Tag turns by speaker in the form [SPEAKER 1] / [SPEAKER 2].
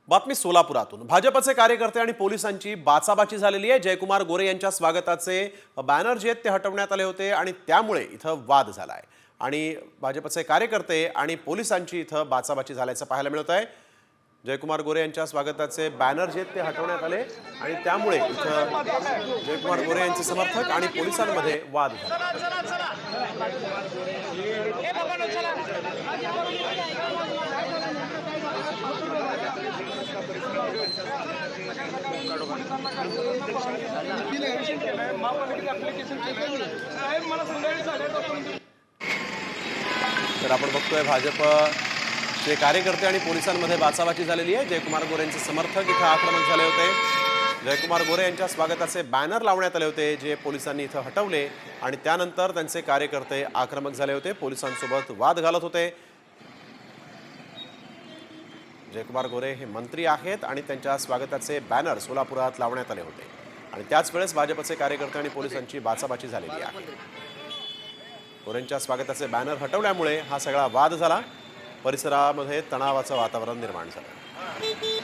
[SPEAKER 1] बातमी सोलापुरातून भाजपचे कार्यकर्ते आणि पोलिसांची बाचाबाची झालेली आहे। जयकुमार गोरे यांच्या स्वागताचे बॅनर जे ते हटवण्यात आले होते आणि त्यामुळे इथं वाद झाला आहे आणि भाजपचे कार्यकर्ते आणि पोलिसांची इथं बाचाबाची झाल्याचं पाहायला मिळत आहे। जयकुमार गोरे यांच्या स्वागताचे बॅनर जे ते हटवण्यात आले आणि त्यामुळे इथं जयकुमार गोरे यांचे समर्थक आणि पोलिसांमध्ये वाद झाला। तर आपण बघतोय भाजपचे कार्यकर्ते आणि पोलिसांमध्ये बाचाबाची झालेली आहे। जयकुमार गोरे यांचे समर्थक इथं आक्रमक झाले होते। जयकुमार गोरे यांच्या स्वागताचे बॅनर लावण्यात आले होते जे पोलिसांनी इथं हटवले आणि त्यानंतर त्यांचे कार्यकर्ते आक्रमक झाले होते, पोलिसांसोबत वाद घालत होते। जयकुमार गोरे हे मंत्री आहेत आणि त्यांच्या स्वागताचे बॅनर सोलापुरात लावण्यात आले होते आणि त्याच वेळेस भाजपचे कार्यकर्ते आणि पोलिसांची बाचाबाची झालेली आहे। गोरेंच्या स्वागताचे बॅनर हटवल्यामुळे हा सगळा वाद झाला, परिसरामध्ये तणावाचं वातावरण निर्माण झालं।